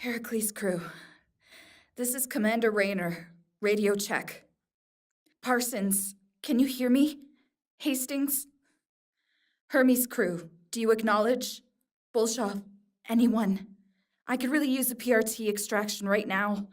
Heracles crew. This is Commander Rayner. Radio check. Parsons, can you hear me? Hastings? Hermes crew, do you acknowledge? Bolshov, anyone? I could really use a PRT extraction right now.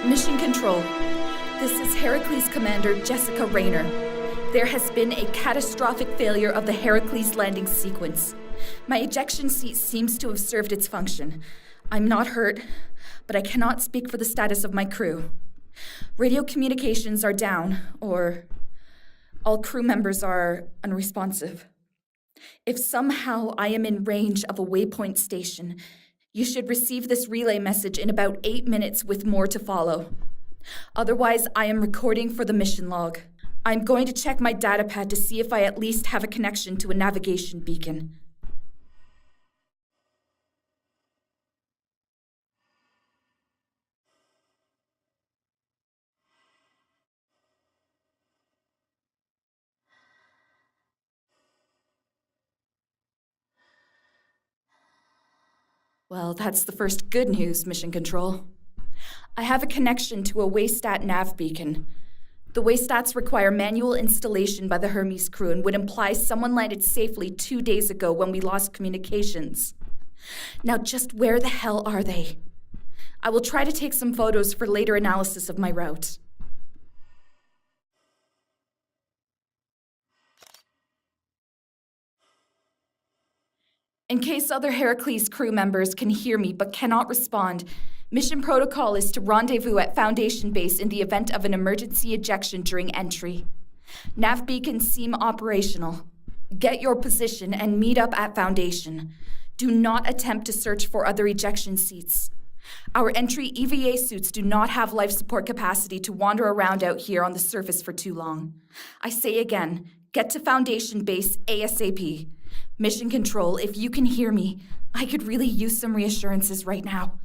Mission Control. This is Heracles Commander Jessica Rayner. There has been a catastrophic failure of the Heracles landing sequence. My ejection seat seems to have served its function. I'm not hurt, but I cannot speak for the status of my crew. Radio communications are down, or all crew members are unresponsive. If somehow I am in range of a waypoint station, you should receive this relay message in about 8 minutes with more to follow. Otherwise, I am recording for the mission log. I'm going to check my datapad to see if I at least have a connection to a navigation beacon. Well, that's the first good news, Mission Control. I have a connection to a Waystat nav beacon. The Waystats require manual installation by the Hermes crew and would imply someone landed safely 2 days ago when we lost communications. Now, just where the hell are they? I will try to take some photos for later analysis of my route. In case other Heracles crew members can hear me but cannot respond, mission protocol is to rendezvous at Foundation Base in the event of an emergency ejection during entry. Nav beacons seem operational. Get your position and meet up at Foundation. Do not attempt to search for other ejection seats. Our entry EVA suits do not have life support capacity to wander around out here on the surface for too long. I say again, get to Foundation Base ASAP. Mission Control, if you can hear me, I could really use some reassurances right now.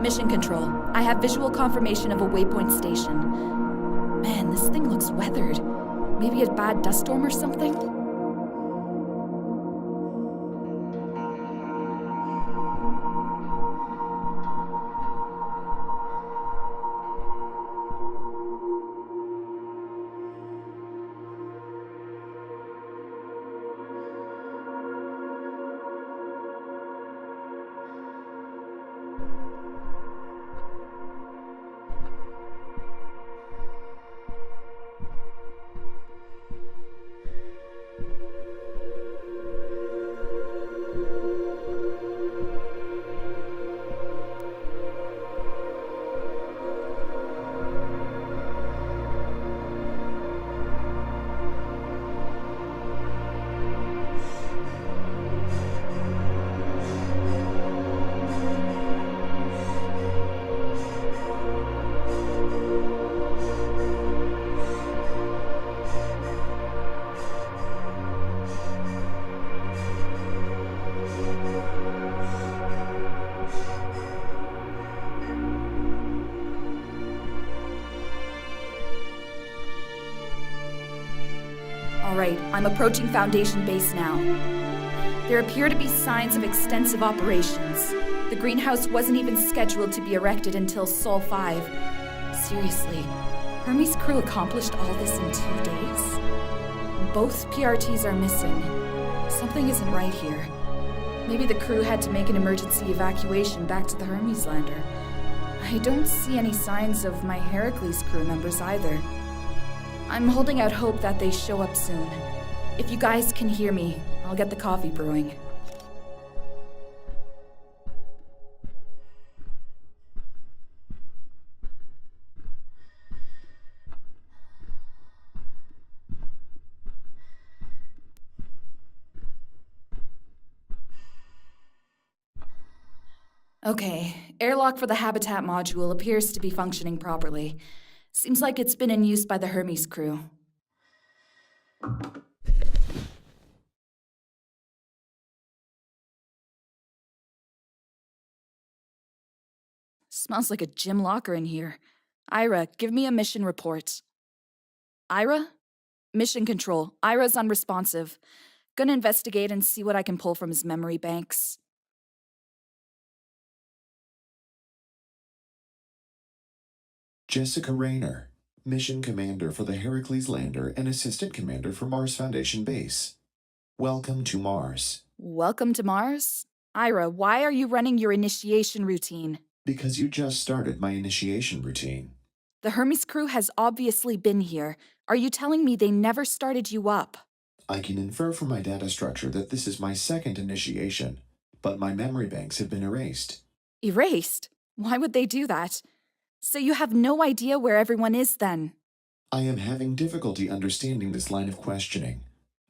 Mission Control, I have visual confirmation of a waypoint station. Man, this thing looks weathered. Maybe a bad dust storm or something? I'm approaching Foundation Base now. There appear to be signs of extensive operations. The greenhouse wasn't even scheduled to be erected until Sol 5. Seriously, Hermes' crew accomplished all this in 2 days? Both PRTs are missing. Something isn't right here. Maybe the crew had to make an emergency evacuation back to the Hermes lander. I don't see any signs of my Heracles crew members either. I'm holding out hope that they show up soon. If you guys can hear me, I'll get the coffee brewing. Okay, airlock for the habitat module appears to be functioning properly. Seems like it's been in use by the Hermes crew. Smells like a gym locker in here. Ira, give me a mission report. Ira? Mission control. Ira's unresponsive. Gonna investigate and see what I can pull from his memory banks. Jessica Rayner, Mission Commander for the Heracles Lander and Assistant Commander for Mars Foundation Base. Welcome to Mars. Welcome to Mars? Ira, why are you running your initiation routine? Because you just started my initiation routine. The Hermes crew has obviously been here. Are you telling me they never started you up? I can infer from my data structure that this is my second initiation, but my memory banks have been erased. Erased? Why would they do that? So you have no idea where everyone is then? I am having difficulty understanding this line of questioning.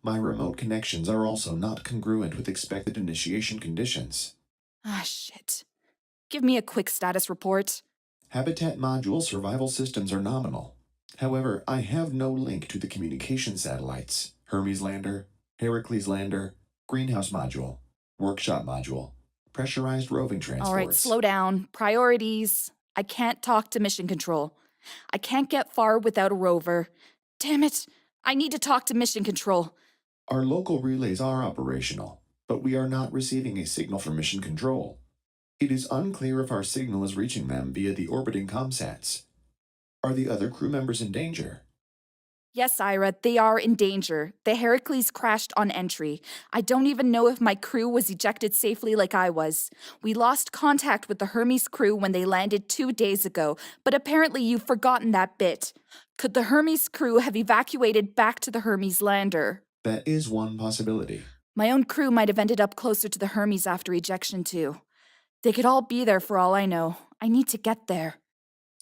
My remote connections are also not congruent with expected initiation conditions. Ah, shit. Give me a quick status report. Habitat module survival systems are nominal. However, I have no link to the communication satellites, Hermes lander, Heracles lander, greenhouse module, workshop module, pressurized roving transports. All right, slow down. Priorities. I can't talk to mission control. I can't get far without a rover. Damn it. I need to talk to mission control. Our local relays are operational, but we are not receiving a signal from mission control. It is unclear if our signal is reaching them via the orbiting comsats. Are the other crew members in danger? Yes, Ira, they are in danger. The Heracles crashed on entry. I don't even know if my crew was ejected safely like I was. We lost contact with the Hermes crew when they landed 2 days ago, but apparently you've forgotten that bit. Could the Hermes crew have evacuated back to the Hermes lander? That is one possibility. My own crew might have ended up closer to the Hermes after ejection, too. They could all be there for all I know. I need to get there.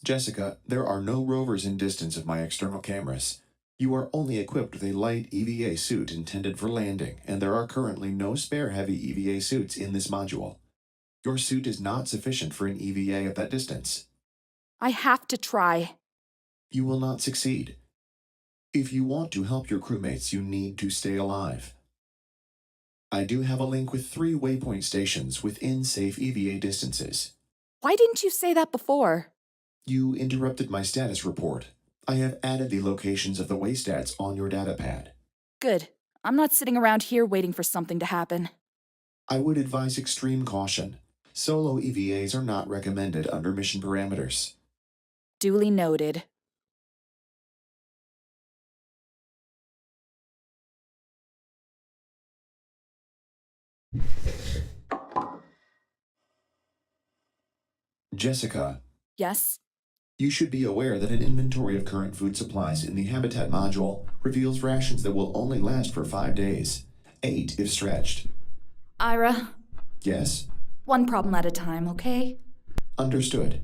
Jessica, there are no rovers in distance of my external cameras. You are only equipped with a light EVA suit intended for landing, and there are currently no spare heavy EVA suits in this module. Your suit is not sufficient for an EVA at that distance. I have to try. You will not succeed. If you want to help your crewmates, you need to stay alive. I do have a link with 3 waypoint stations within safe EVA distances. Why didn't you say that before? You interrupted my status report. I have added the locations of the waystats on your data pad. Good. I'm not sitting around here waiting for something to happen. I would advise extreme caution. Solo EVAs are not recommended under mission parameters. Duly noted. Jessica. Yes? You should be aware that an inventory of current food supplies in the Habitat module reveals rations that will only last for 5 days. 8 if stretched. Ira? Yes? One problem at a time, okay? Understood.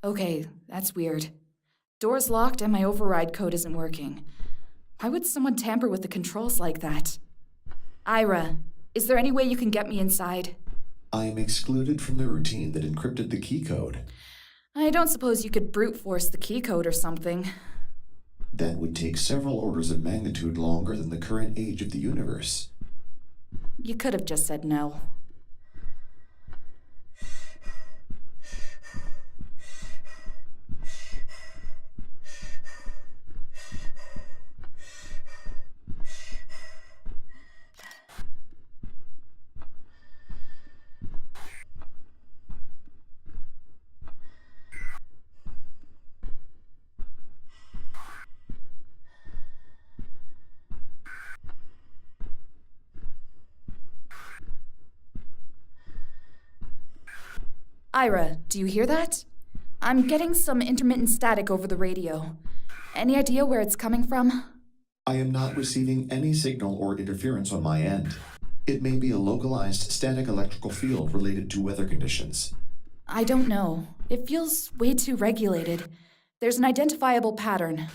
Okay, that's weird. Door's locked and my override code isn't working. Why would someone tamper with the controls like that? Ira, is there any way you can get me inside? I am excluded from the routine that encrypted the key code. I don't suppose you could brute force the key code or something. That would take several orders of magnitude longer than the current age of the universe. You could have just said no. Ira, do you hear that? I'm getting some intermittent static over the radio. Any idea where it's coming from? I am not receiving any signal or interference on my end. It may be a localized static electrical field related to weather conditions. I don't know. It feels way too regulated. There's an identifiable pattern.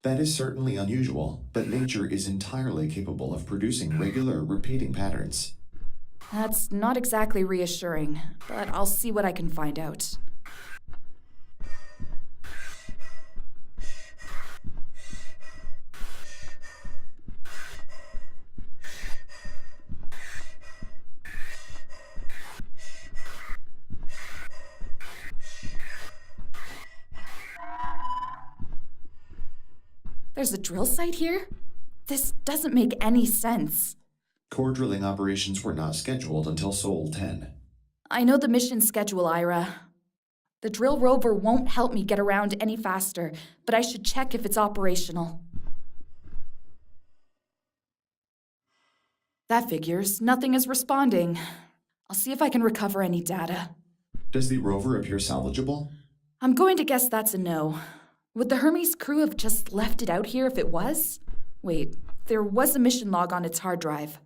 That is certainly unusual, but nature is entirely capable of producing regular, repeating patterns. That's not exactly reassuring, but I'll see what I can find out. There's a drill site here? This doesn't make any sense. Core drilling operations were not scheduled until Sol 10. I know the mission schedule, Ira. The drill rover won't help me get around any faster, but I should check if it's operational. That figures. Nothing is responding. I'll see if I can recover any data. Does the rover appear salvageable? I'm going to guess that's a no. Would the Hermes crew have just left it out here if it was? Wait, there was a mission log on its hard drive.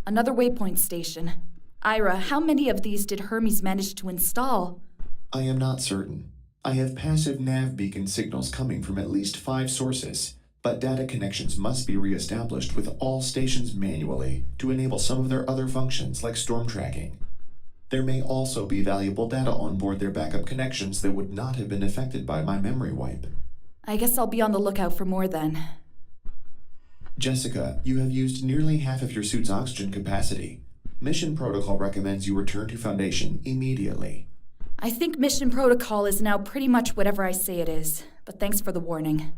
Another waypoint station. Ira, how many of these did Hermes manage to install? I am not certain. I have passive nav beacon signals coming from at least 5 sources, but data connections must be re-established with all stations manually to enable some of their other functions like storm tracking. There may also be valuable data on board their backup connections that would not have been affected by my memory wipe. I guess I'll be on the lookout for more then. Jessica, you have used nearly half of your suit's oxygen capacity. Mission protocol recommends you return to Foundation immediately. I think mission protocol is now pretty much whatever I say it is, but thanks for the warning.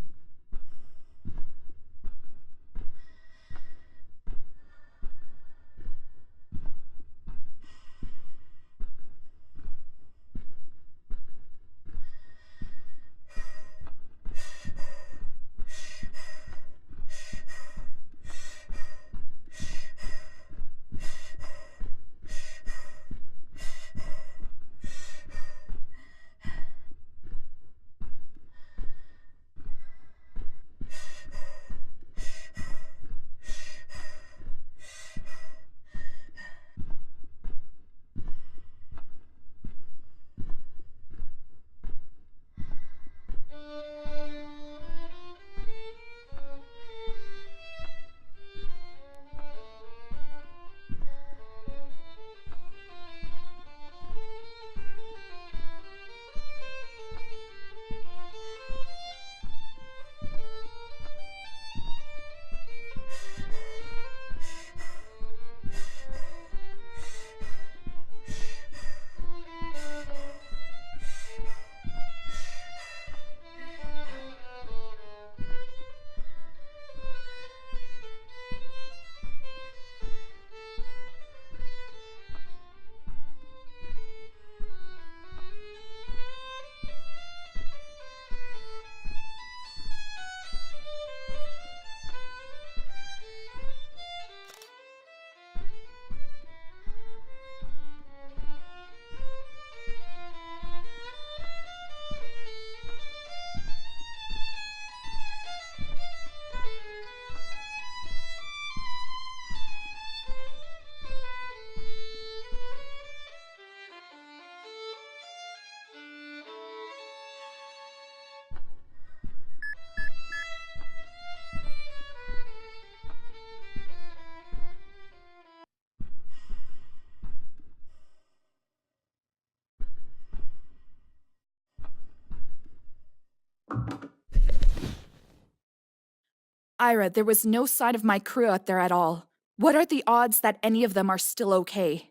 Ira, there was no sign of my crew out there at all. What are the odds that any of them are still okay?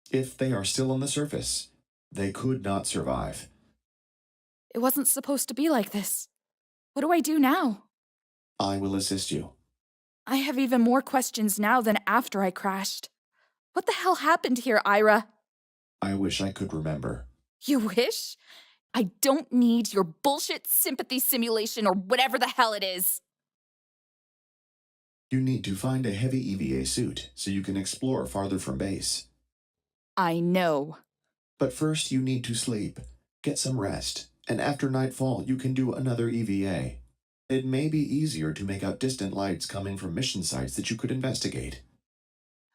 If they are still on the surface, they could not survive. It wasn't supposed to be like this. What do I do now? I will assist you. I have even more questions now than after I crashed. What the hell happened here, Ira? I wish I could remember. You wish? I don't need your bullshit sympathy simulation or whatever the hell it is. You need to find a heavy EVA suit so you can explore farther from base. I know. But first you need to sleep, get some rest, and after nightfall you can do another EVA. It may be easier to make out distant lights coming from mission sites that you could investigate.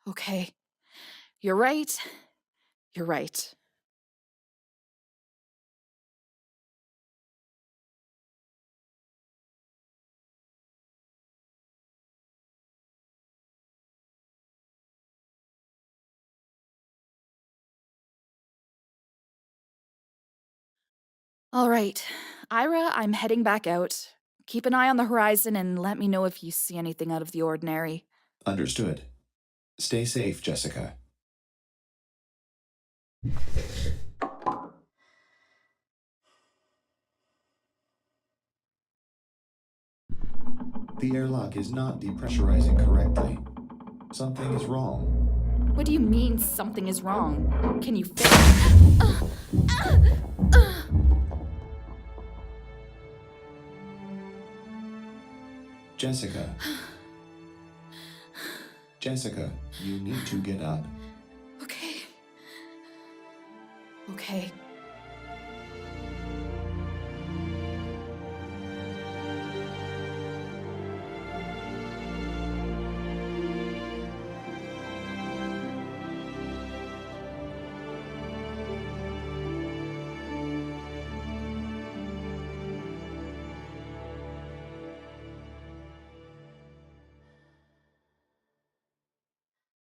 Okay. You're right. You're right. All right. Ira, I'm heading back out. Keep an eye on the horizon and let me know if you see anything out of the ordinary. Understood. Stay safe, Jessica. The airlock is not depressurizing correctly. Something is wrong. What do you mean something is wrong? Can you fix it? Jessica. Jessica, you need to get up. Okay. Okay.